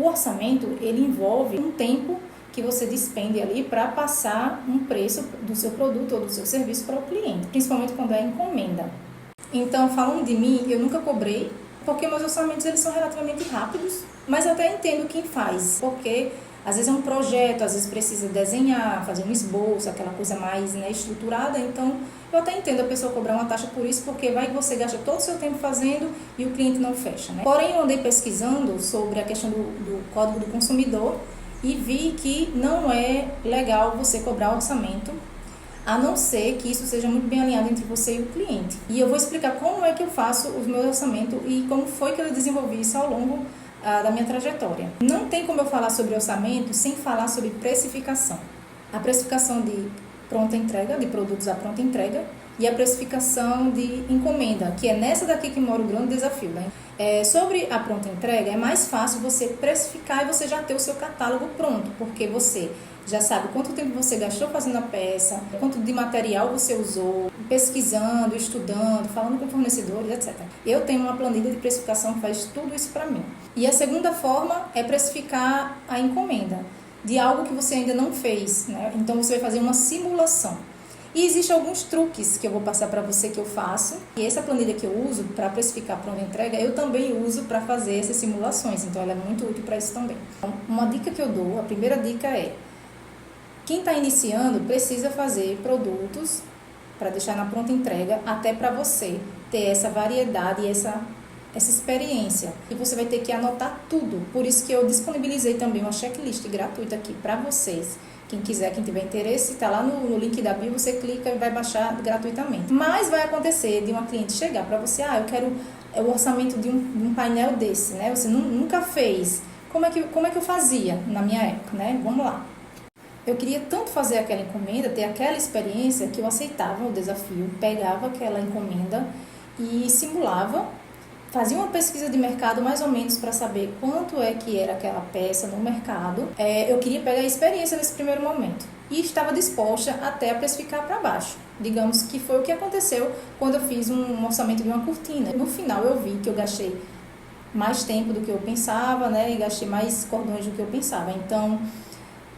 O orçamento, ele envolve um tempo que você despende ali para passar um preço do seu produto ou do seu serviço para o cliente, principalmente quando é encomenda. Então, falando de mim, eu nunca cobrei, porque meus orçamentos eles são relativamente rápidos, mas eu até entendo quem faz, porque às vezes é um projeto, às vezes precisa desenhar, fazer um esboço, aquela coisa mais, né, estruturada, então eu até entendo a pessoa cobrar uma taxa por isso, porque vai que você gasta todo o seu tempo fazendo e o cliente não fecha, né? Porém, eu andei pesquisando sobre a questão do Código do Consumidor e vi que não é legal você cobrar orçamento, a não ser que isso seja muito bem alinhado entre você e o cliente. E eu vou explicar como é que eu faço os meus orçamentos e como foi que eu desenvolvi isso ao longo da minha trajetória. Não tem como eu falar sobre orçamento sem falar sobre precificação. A precificação de pronta entrega, de produtos à pronta entrega, e a precificação de encomenda, que é nessa daqui que mora o grande desafio, né? Sobre a pronta entrega, é mais fácil você precificar e você já ter o seu catálogo pronto, porque você já sabe quanto tempo você gastou fazendo a peça, quanto de material você usou, pesquisando, estudando, falando com fornecedores, etc. Eu tenho uma planilha de precificação que faz tudo isso para mim. E a segunda forma é precificar a encomenda de algo que você ainda não fez, né? Então você vai fazer uma simulação. E existem alguns truques que eu vou passar para você que eu faço. E essa planilha que eu uso para precificar pronta entrega, eu também uso para fazer essas simulações. Então ela é muito útil para isso também. Então, uma dica que eu dou, a primeira dica é: quem está iniciando precisa fazer produtos para deixar na pronta entrega, até para você ter essa variedade e essa experiência. E você vai ter que anotar tudo. Por isso que eu disponibilizei também uma checklist gratuita aqui para vocês. Quem quiser, quem tiver interesse, está lá no link da bio, você clica e vai baixar gratuitamente. Mas vai acontecer de uma cliente chegar para você: eu quero o orçamento de um painel desse, né? Você nunca fez. Como é que eu fazia na minha época, né? Vamos lá. Eu queria tanto fazer aquela encomenda, ter aquela experiência, que eu aceitava o desafio, pegava aquela encomenda e simulava, fazia uma pesquisa de mercado mais ou menos para saber quanto é que era aquela peça no mercado. Eu queria pegar a experiência nesse primeiro momento e estava disposta até a precificar para baixo. Digamos que foi o que aconteceu quando eu fiz um orçamento de uma cortina. No final eu vi que eu gastei mais tempo do que eu pensava, né, e gastei mais cordões do que eu pensava. Então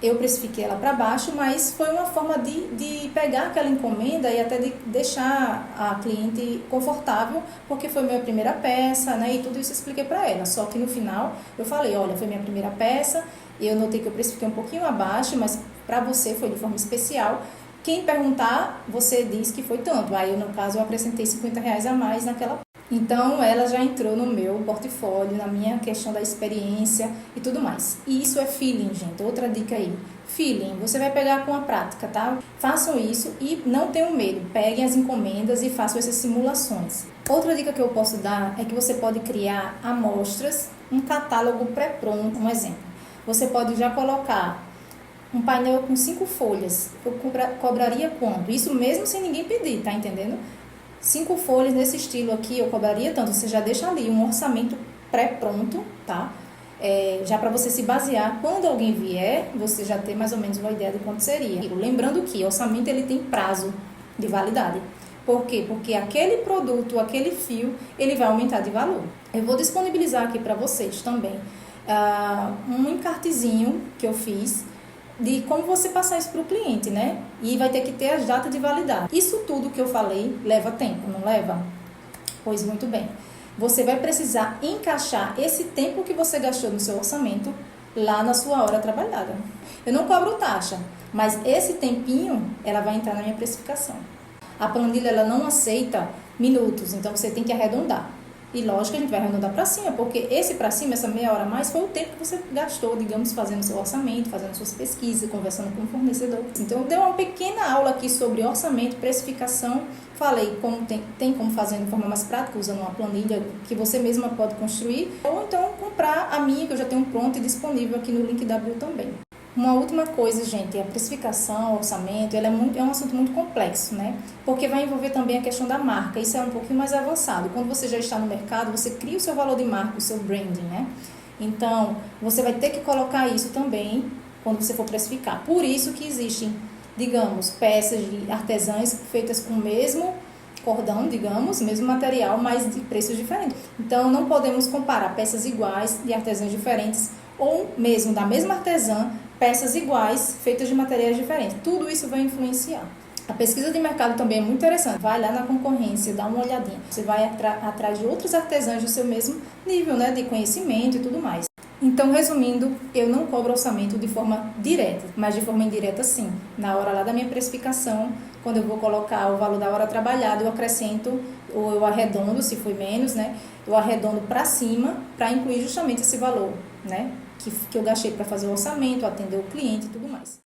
eu precifiquei ela para baixo, mas foi uma forma de pegar aquela encomenda e até de deixar a cliente confortável, porque foi minha primeira peça, né? E tudo isso eu expliquei para ela. Só que no final eu falei: olha, foi minha primeira peça, eu notei que eu precifiquei um pouquinho abaixo, mas para você foi de forma especial. Quem perguntar, você diz que foi tanto. Aí, no caso, eu acrescentei R$50 a mais naquela. Então, ela já entrou no meu portfólio, na minha questão da experiência e tudo mais. E isso é feeling, gente. Outra dica aí. Feeling, você vai pegar com a prática, tá? Façam isso e não tenham medo. Peguem as encomendas e façam essas simulações. Outra dica que eu posso dar é que você pode criar amostras, um catálogo pré-pronto. Um exemplo. Você pode já colocar um painel com 5 folhas. Eu cobraria quanto? Isso mesmo sem ninguém pedir, tá entendendo? 5 folhas nesse estilo aqui, eu cobraria tanto. Você já deixa ali um orçamento pré-pronto, tá? Já para você se basear, quando alguém vier, você já ter mais ou menos uma ideia de quanto seria. Lembrando que o orçamento ele tem prazo de validade. Por quê? Porque aquele produto, aquele fio, ele vai aumentar de valor. Eu vou disponibilizar aqui para vocês também um encartezinho que eu fiz de como você passar isso para o cliente, né? E vai ter que ter as datas de validade. Isso tudo que eu falei leva tempo, não leva? Pois muito bem. Você vai precisar encaixar esse tempo que você gastou no seu orçamento lá na sua hora trabalhada. Eu não cobro taxa, mas esse tempinho ela vai entrar na minha precificação. A planilha ela não aceita minutos, então você tem que arredondar. E lógico que a gente vai arredondar para cima, porque esse para cima, essa meia hora a mais, foi o tempo que você gastou, digamos, fazendo seu orçamento, fazendo suas pesquisas, conversando com o fornecedor. Então, eu dei uma pequena aula aqui sobre orçamento, precificação. Falei como tem como fazer de forma mais prática, usando uma planilha que você mesma pode construir. Ou então, comprar a minha, que eu já tenho pronta e disponível aqui no link da bio também. Uma última coisa, gente, a precificação, o orçamento, é um assunto muito complexo, né? Porque vai envolver também a questão da marca. Isso é um pouquinho mais avançado. Quando você já está no mercado, você cria o seu valor de marca, o seu branding, né? Então, você vai ter que colocar isso também quando você for precificar. Por isso que existem, digamos, peças de artesãs feitas com o mesmo cordão, digamos, mesmo material, mas de preços diferentes. Então, não podemos comparar peças iguais de artesãos diferentes ou mesmo da mesma artesã, peças iguais, feitas de materiais diferentes. Tudo isso vai influenciar. A pesquisa de mercado também é muito interessante. Vai lá na concorrência, dá uma olhadinha. Você vai atrás de outros artesãos do seu mesmo nível, né, de conhecimento e tudo mais. Então, resumindo, eu não cobro orçamento de forma direta, mas de forma indireta sim. Na hora lá da minha precificação, quando eu vou colocar o valor da hora trabalhada, eu acrescento ou eu arredondo, se foi menos, né? Eu arredondo para cima para incluir justamente esse valor, né? Que eu gastei para fazer o orçamento, atender o cliente e tudo mais.